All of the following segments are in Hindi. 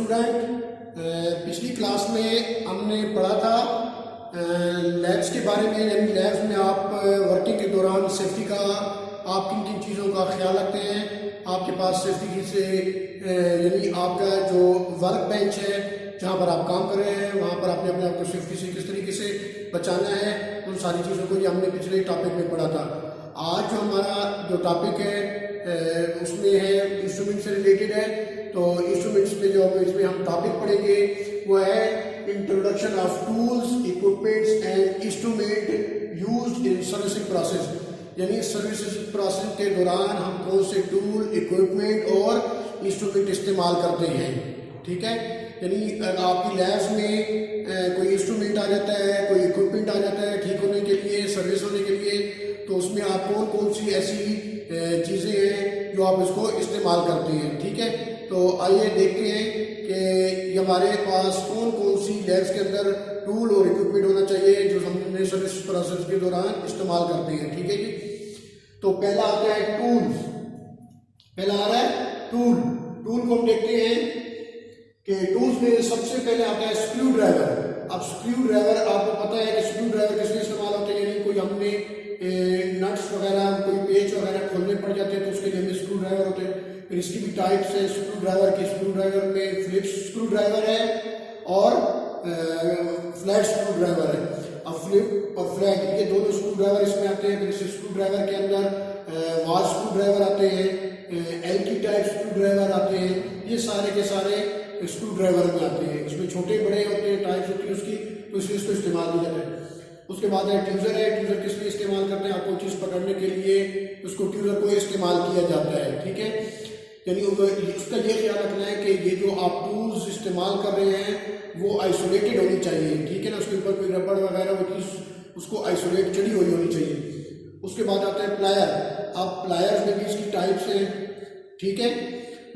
स्टूडेंट, पिछली क्लास में हमने पढ़ा था लैब्स के बारे में। यानी लैब्स में आप वर्किंग के दौरान सेफ्टी का आप किन किन चीज़ों का ख्याल रखते हैं। आपके पास सेफ्टी से यानी आपका जो वर्क बेंच है जहाँ पर आप काम कर रहे हैं वहाँ पर आपने अपने आप को सेफ्टी से किस तरीके से बचाना है, उन सारी चीज़ों को ये हमने पिछले टॉपिक में पढ़ा था। आज जो हमारा जो टॉपिक है उसमें है इंस्ट्रूमेंट से रिलेटेड है। तो इंस्ट्रूमेंट्स पे जो इसमें हम टॉपिक पढ़ेंगे वो है introduction of tools, equipments and instrument used in servicing process. यानी सर्विसिंग प्रोसेस के दौरान हम कौन से टूल, इक्विपमेंट और इंस्ट्रूमेंट इस्तेमाल करते हैं। ठीक है, यानी आपकी लैब्स में कोई इंस्ट्रूमेंट आ जाता है, कोई इक्विपमेंट आ जाता है ठीक होने के लिए, सर्विस होने के लिए, तो उसमें आप कौन कौन सी ऐसी चीज़ें हैं जो आप इसको इस्तेमाल करते हैं। ठीक है, तो आइए देखते हैं कि हमारे पास कौन कौन सी लैब्स के अंदर टूल और इक्विपमेंट होना चाहिए जो हम सर्विस प्रोसेस के दौरान इस्तेमाल करते हैं। ठीक है जी, तो पहला आता है टूल्स। पहला आ रहा है टूल। टूल को हम देखते हैं कि टूल्स में सबसे पहले आता है स्क्रू ड्राइवर। अब स्क्रू ड्राइवर आपको पता है कि स्क्रू ड्राइवर किस लिए इस्तेमाल होते हैं। यानी कोई हमने नट्स वगैरह, कोई पेच वगैरह खोलने पड़ जाते हैं तो उसके लिए हमें स्क्रू ड्राइवर होते हैं। फिर इसकी भी टाइप्स है स्क्रू ड्राइवर की। स्क्रू ड्राइवर में फिलिप्स स्क्रू ड्राइवर है और फ्लैट स्क्रू ड्राइवर है। अब फ्लिप और फ्लैट ये दोनों स्क्रू ड्राइवर इसमें आते हैं। फिर इस स्क्रू ड्राइवर के अंदर वाश स्क्रू ड्राइवर आते हैं, एल की टाइप स्क्रू ड्राइवर आते हैं। ये सारे के सारे स्क्रू ड्राइवर में आते हैं। इसमें छोटे बड़े होते हैं, टाइप्स होती है उसकी, तो इसलिए इसको इस्तेमाल किया जाता है। उसके बाद है ट्यूजर है। ट्यूजर किस लिए इस्तेमाल करते हैं, आपको चीज़ पकड़ने के लिए उसको ट्यूजर को इस्तेमाल किया जाता है। ठीक है, यानी उसका ये ख्याल रखना है कि ये जो आप टूल्स इस्तेमाल कर रहे हैं वो आइसोलेटेड होनी चाहिए। ठीक है ना, उसके ऊपर कोई रबड़ वगैरह वो चीज़ उसको आइसोलेट चढ़ी हुई होनी चाहिए। उसके बाद आता है प्लायर। अब प्लायर्स में भी इसकी टाइप्स हैं। ठीक है,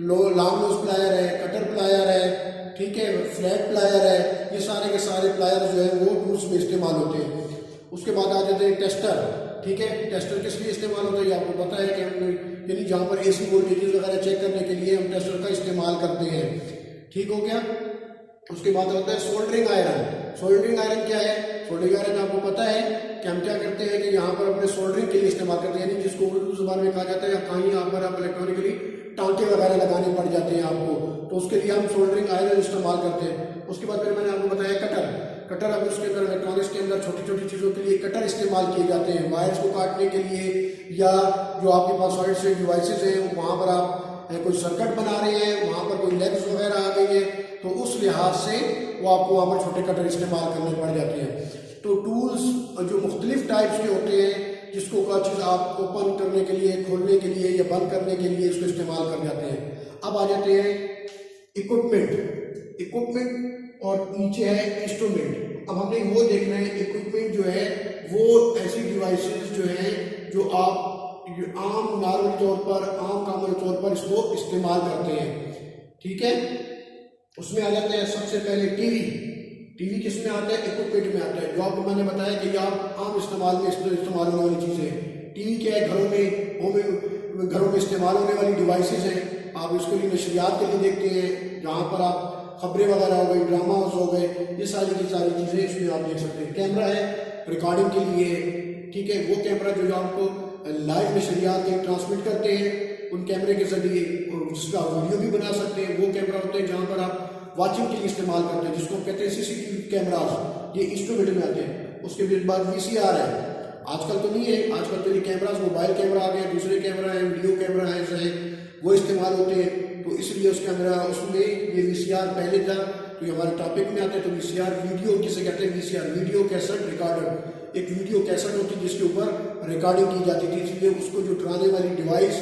लॉन्ग नोज प्लायर है, कटर प्लायर है, ठीक है, फ्लैट प्लायर है। ये सारे के सारे प्लायर जो है वो टूल्स में इस्तेमाल होते हैं। उसके बाद आ जाते हैं टेस्टर। ठीक है, टेस्टर किस लिए इस्तेमाल होता है ये आपको पता है कि हम यानी जहाँ पर एसी वोल्टेजेस वगैरह चेक करने के लिए हम टेस्टर का इस्तेमाल करते हैं। ठीक हो गया। उसके बाद होता है सोल्डरिंग आयरन। सोल्डरिंग आयरन क्या है? सोल्डरिंग आयरन आपको पता है कि हम क्या करते हैं कि यहाँ पर अपने सोल्डरिंग के लिए इस्तेमाल करते हैं। यानी जिसको उर्दू जुबान में कहा जाता है या कहीं यहाँ पर आप इलेक्ट्रॉनिकली टांके वगैरह लगाने पड़ जाते हैं आपको, तो उसके लिए हम सोल्डरिंग आयरन इस्तेमाल करते हैं। उसके बाद फिर मैंने आपको बताया कटर। कटर अब उसके अंदर इलेक्ट्रॉनिक्स के अंदर छोटी छोटी चीज़ों के लिए कटर इस्तेमाल किए जाते हैं, वायर्स को काटने के लिए, या जो आपके पास सॉलिड स्टेट डिवाइसेस हैं वहाँ पर आप कोई सर्किट बना रहे हैं, वहाँ पर कोई लेग्स वगैरह आ गई है, तो उस लिहाज से वो आपको वहाँ पर छोटे कटर इस्तेमाल करने पड़ जाते हैं। तो टूल्स जो मुख्तलिफ टाइप्स के होते हैं जिसको कोई चीज़ आप ओपन करने के लिए, खोलने के लिए या बंद करने के लिए इसको इस्तेमाल कर जाते हैं। अब आ जाते हैं इक्विपमेंट। इक्विपमेंट और नीचे है इंस्ट्रूमेंट। अब हमने वो देखना है इक्विपमेंट जो है वो ऐसी डिवाइसेस जो हैं जो आप आम नॉर्मल तौर पर, आम कॉमन तौर पर इसको इस्तेमाल करते हैं। ठीक है, उसमें आ जाते हैं सबसे पहले टीवी। टीवी किस में आता है? इक्विपमेंट में आता है। जो आपको मैंने बताया कि आप आम इस्तेमाल में इस्तेमाल होने वाली चीज़ें हैं। टीवी क्या है? घरों में इस्तेमाल होने वाली डिवाइसेस हैं। आप इसको लिए नशरियात के लिए देखते हैं, जहाँ पर आप खबरें वगैरह हो गई, ड्रामास हो गए, ये सारी की सारी चीज़ें इसमें आप देख सकते हैं। कैमरा है रिकॉर्डिंग के लिए। ठीक है, वो कैमरा जो आपको लाइव नशरियात ट्रांसमिट करते हैं उन कैमरे के जरिए, जिसका आप वीडियो भी बना सकते हैं। वो कैमरा होते हैं जहाँ पर आप वॉचिंग के लिए इस्तेमाल करते हैं, जिसको कहते हैं सीसीटीवी कैमराज। ये इंस्ट्रूमेंट में आते हैं। उसके बाद वीसीआर है। आजकल तो नहीं है, आजकल तो ये कैमराज मोबाइल कैमरा आ गए, दूसरे कैमरा है, वीडियो कैमरा है, वो इस्तेमाल होते हैं। तो इसलिए उस कैमरा उसमें ये वीसीआर पहले था, तो ये हमारे टॉपिक में आता है। तो वीसीआर वीडियो किसे कहते हैं? VCR video cassette recorder. एक वीडियो कैसेट होती है जिसके ऊपर रिकॉर्डिंग की जाती थी, इसलिए उसको जो चलाने वाली डिवाइस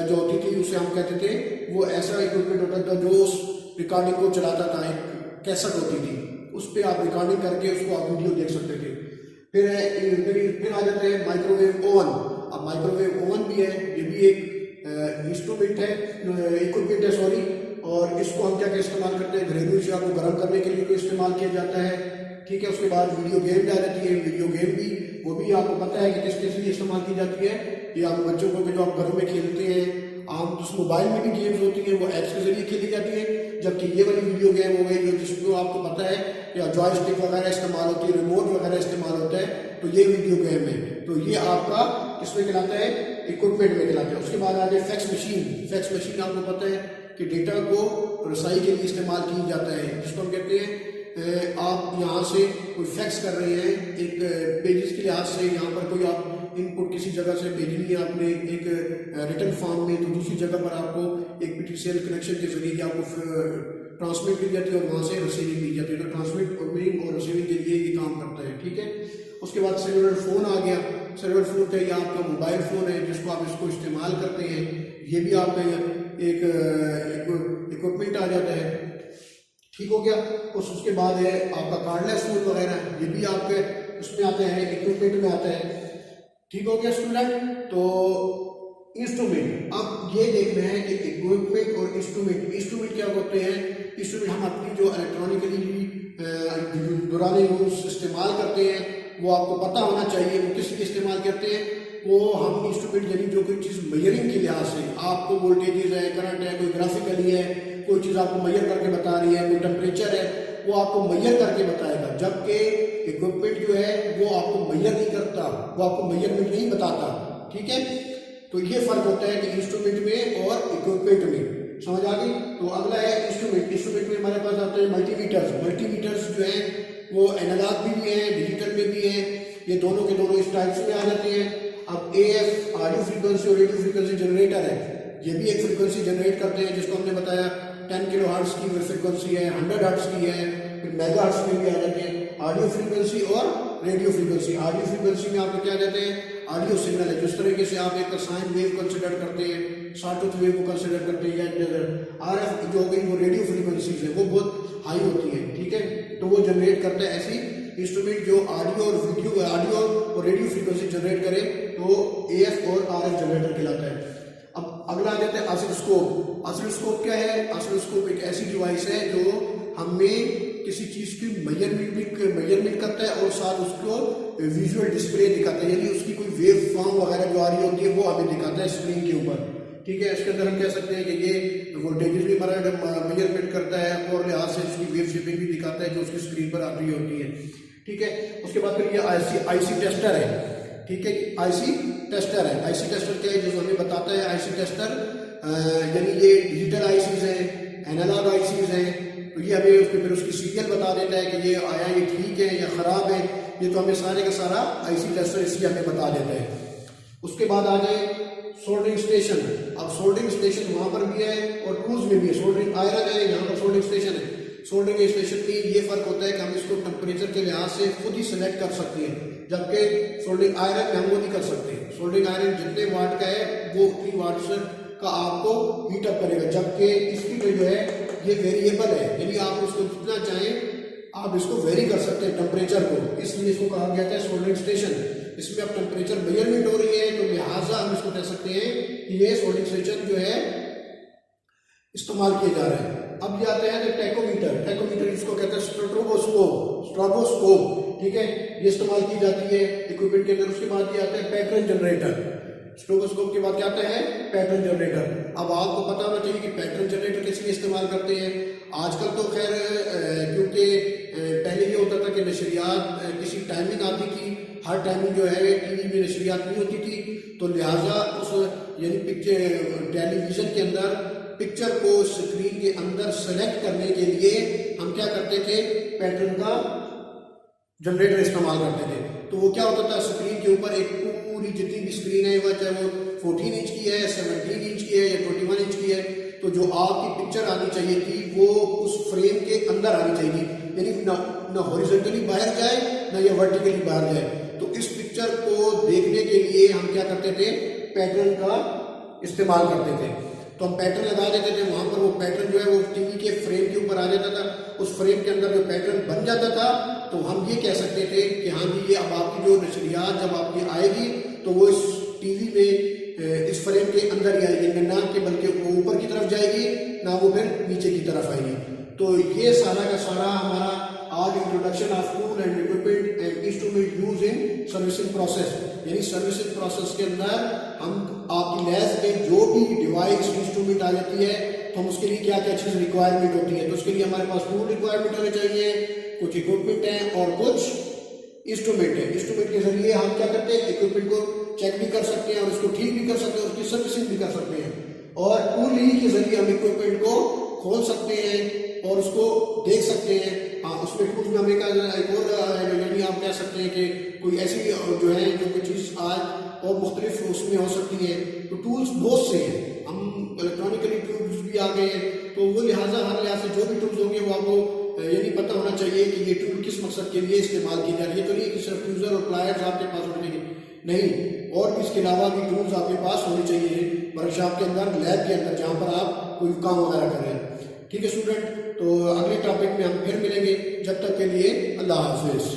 जो होती थी उसे हम कहते थे, वो ऐसा इक्विपमेंट होता था जो उस रिकॉर्डिंग को चलाता था। एक कैसेट होती थी, उस पर आप रिकॉर्डिंग करके उसको आप वीडियो देख सकते थे। फिर आ जाते हैं माइक्रोवेव ओवन। अब माइक्रोवेव ओवन भी है, ये भी एक इंस्ट्रूमेंट है, इक्विपमेंट है सॉरी। और इसको हम क्या इस्तेमाल करते हैं? घरेलू अशिया को गर्म करने के लिए इस्तेमाल किया जाता है। ठीक है, उसके बाद वीडियो गेम आ जाती है। वीडियो गेम भी वो भी आपको पता है कि किस किस लिए इस्तेमाल की जाती है। ये आप बच्चों को जो आप घरों में खेलते हैं, आम तो मोबाइल में भी गेम्स होती हैं, वो ऐप्स के जरिए खेली जाती है। जबकि ये वाली वीडियो गेम हो गई जो जिसमें आपको पता है या जॉयस्टिक वगैरह इस्तेमाल होती है, रिमोट वगैरह इस्तेमाल होता है, तो ये वीडियो गेम है। तो ये आपका किसमें कहलाता है, इक्विपमेंट में कहलाता है। उसके बाद आ जाए फैक्स मशीन। फैक्स मशीन आपको पता है कि डेटा को रसाई के लिए इस्तेमाल किया जाता है, जिसको हम कहते हैं आप यहाँ से कोई फैक्स कर रहे हैं एक पेजेस के लिहाज से, यहाँ पर कोई आप इनपुट किसी जगह से भेजनी है आपने एक रिटर्न फॉर्म में, तो दूसरी जगह पर आपको एक PTCL कनेक्शन के जरिए आपको ट्रांसमिट की जाती है और वहाँ से रिसीविंग की जाती है। तो ट्रांसमिट और रिसीविंग के लिए ये काम करता है, ठीक है। उसके बाद सेलुलर फ़ोन आ गया। सेलुलर फ़ोन का ये आपका मोबाइल फ़ोन है जिसको आप इसको इस्तेमाल करते हैं, ये भी आपका एक इक्विपमेंट आ जाता है, ठीक हो गया। उसके बाद है आपका कार्डलेस फ़ोन वगैरह, ये भी आपके उसमें आते हैं, इक्विपमेंट में आता है, ठीक हो गया स्टूडेंट। तो इंस्ट्रूमेंट, अब ये देखना है कि इक्विपमेंट और इंस्ट्रूमेंट क्या होते हैं। इंस्ट्रूमेंट हम अपनी जो इलेक्ट्रॉनिकली दौरान यूज इस्तेमाल करते हैं वो आपको पता होना चाहिए वो किस लिए इस्तेमाल करते हैं। वो हम इंस्ट्रूमेंट यानी जो कोई चीज़ मेजरिंग के लिहाज से आपको वोल्टेजेस है, करंट है, कोई ग्राफिकली है, कोई चीज़ आपको मेजर करके बता रही है, कोई टेम्परेचर है, वो आपको मेजर करके बताएगा। जबकि इक्विपमेंट जो है वो आपको मेजर नहीं करता, वो आपको मेजरमेंट नहीं बताता, ठीक है। तो ये फर्क होता है कि इंस्ट्रूमेंट में और इक्विपमेंट में, समझ आ गई। तो अगला है इंस्ट्रूमेंट। इंस्ट्रूमेंट में हमारे पास आते हैं मल्टीमीटर्स जो है वो एनालॉग भी है, डिजिटल में भी है, ये दोनों के दोनों इस टाइप्स में आ जाते हैं। अब AF ऑडियो फ्रीक्वेंसी और रेडियो फ्रीक्वेंसी जनरेटर है, ये भी एक फ्रीक्वेंसी जनरेट करते हैं जिसको हमने बताया 10 किलो हर्ट्ज की फ्रीक्वेंसी है, 100 हर्ट्ज की है, फिर मेगा हर्ट्ज में भी आ जाते हैं। ऑडियो फ्रीक्वेंसी और रेडियो फ्रीक्वेंसी, ऑडियो फ्रीक्वेंसी में आपको क्या कहते हैं, ऑडियो सिग्नल है। जिस तरीके से आप एक साइन वेव कंसिडर करते हैं, शॉर्टवेव वेव को कंसिडर करते हैं, या RF जो हो गई वो रेडियो फ्रीक्वेंसीज है, वो बहुत हाई होती है, ठीक है। तो वो जनरेट करता है ऐसी इंस्ट्रूमेंट जो ऑडियो और रेडियो फ्रीक्वेंसी जनरेट करे, तो AF और RF जनरेटर कहलाता है। अब अगला आ जाता है ऑसिलोस्कोप। ऑसिलोस्कोप क्या है, ऑसिलोस्कोप एक ऐसी डिवाइस है जो हमें किसी चीज़ की मेजरमेंट करता है और साथ उसको विजुअल डिस्प्ले दिखाता है, यानी उसकी कोई वेव फॉर्म वगैरह जो आ रही होती है वो हमें दिखाता है स्क्रीन के ऊपर, ठीक है। इसके अंदर हम कह सकते हैं कि ये वोल्टेजेस भी हमारा मेजरमेंट करता है और लिहाज से इसकी वेव शेपिंग भी दिखाता है जो उसकी स्क्रीन पर आती होती है, ठीक है। उसके बाद फिर ये IC टेस्टर है, ठीक है। IC टेस्टर है, IC टेस्टर क्या है जो हमें बताता है IC टेस्टर यानी ये डिजिटल ICs हैं, एनालॉग ICs हैं, तो ये हमें फिर उसकी सीरियल बता देता है कि ये आया, ये ठीक है या ख़राब है, ये तो हमें सारे का सारा IC टेस्टर इसलिए हमें बता देता है। उसके बाद आ जाए सोल्डरिंग स्टेशन। अब सोल्डरिंग स्टेशन वहाँ पर भी है और टूल्स में भी है। सोल्डरिंग आयरन है, यहाँ पर सोल्डरिंग स्टेशन है। सोल्डरिंग स्टेशन में ये फर्क होता है कि हम इसको टेम्परेचर के लिहाज से खुद ही सिलेक्ट कर सकते हैं, जबकि सोल्डरिंग आयरन में हम वो नहीं कर सकते। सोल्डरिंग आयरन जितने वाट का है वो उतनी वाट का आपको हीट अप करेगा, जबकि इसकी जो है ये वेरिएबल है, यानी आप उसको जितना चाहें आप इसको वेरी कर सकते हैं टेम्परेचर को, इसलिए इसको कहा गया था सोल्डरिंग स्टेशन। इसमें अब टेम्परेचर मेजरमेंट हो रही है तो लिहाजा हम इसको कह सकते हैं कि ये सोल्डरिंग स्टेशन जो है इस्तेमाल किए जा रहे हैं। अब ये आता है टैकोमीटर जिसको कहते हैं स्ट्रोबोस्कोप, ठीक है, ये इस्तेमाल की जाती है इक्विपमेंट के अंदर। उसके बाद ये आता है पैटर्न जनरेटर। स्ट्रोबोस्कोप के बाद क्या आता है, पैटर्न जनरेटर। अब आपको पता होना चाहिए कि पैटर्न जनरेटर किस लिए इस्तेमाल करते हैं। आजकल तो खैर क्योंकि पहले ये होता था कि नशरियात किसी टाइमिंग आती थी, हर टाइमिंग जो है TV में नशरियात नहीं होती थी, तो लिहाजा उस यानी टेलीविज़न के अंदर पिक्चर को स्क्रीन के अंदर सेलेक्ट करने के लिए हम क्या करते थे, पैटर्न का जनरेटर इस्तेमाल करते थे। तो वो क्या होता था, स्क्रीन के ऊपर एक पूरी जितनी भी स्क्रीन है वह चाहे वो 14 इंच की है, 17 इंच की है या 21 इंच की है, तो जो आपकी पिक्चर आनी चाहिए थी वो उस फ्रेम के अंदर आनी चाहिए, यानी ना हॉरिजॉन्टली बाहर जाए ना या वर्टिकली बाहर जाए। तो इस पिक्चर को देखने के लिए हम क्या करते थे, पैटर्न का इस्तेमाल करते थे। तो हम पैटर्न लगा देते थे, वहाँ पर वो पैटर्न जो है वो TV के फ्रेम के ऊपर आ जाता था। उस फ्रेम के अंदर जो पैटर्न बन जाता था तो हम ये कह सकते थे कि हाँ जी ये अब आपकी जो नशरियात जब आपकी आएगी तो वो इस TV में इस फ्रेम के अंदर ही आएगी, ना कि बल्कि वो ऊपर की तरफ जाएगी ना वो फिर नीचे की तरफ आएगी। तो ये सारा का सारा हमारा आज introduction of tool and equipment and instrument use in servicing process, यानी सर्विसिंग प्रोसेस के अंदर हम आपकी लैब में जो भी डिवाइस इंस्ट्रूमेंट आ जाती है तो हम उसके लिए क्या क्या चीज़ रिक्वायरमेंट होती है। तो उसके लिए हमारे पास टूल रिक्वायरमेंट होने चाहिए, कुछ इक्विपमेंट है और कुछ इंस्ट्रूमेंट है। इंस्ट्रूमेंट के जरिए हम क्या करते हैं, इक्विपमेंट को चेक भी कर सकते हैं और उसको ठीक भी कर सकते हैं और उसकी सर्विसिंग भी कर सकते हैं। और टूल ही के जरिए हम इक्विपमेंट को खोल सकते हैं और उसको देख सकते हैं। हाँ, उसमें टूल्स में हमें एक और यानी आप कह सकते हैं कि कोई ऐसी जो है जो कोई चीज़ आज और मुख्तलिफ उसमें हो सकती है। तो टूल्स बहुत से हैं, हम इलेक्ट्रॉनिकली टूल्स भी आ गए हैं, तो वो लिहाजा हर लिहाज से जो भी टूल्स होंगे वो आपको ये नहीं पता होना चाहिए कि ये टूल किस मकसद के लिए इस्तेमाल की जा रही है। तो नहीं कि सिर्फ यूज़र और प्लायर्स आपके पास होने चाहिए, नहीं, और भी इसके अलावा भी टूल्स आपके पास होने चाहिए वर्कशॉप के अंदर, लैब के अंदर, जहाँ पर आप कोई काम वगैरह कर रहे हैं। ठीक है स्टूडेंट, तो अगले टॉपिक में हम फिर मिलेंगे। जब तक के लिए अल्लाह हाफिज़।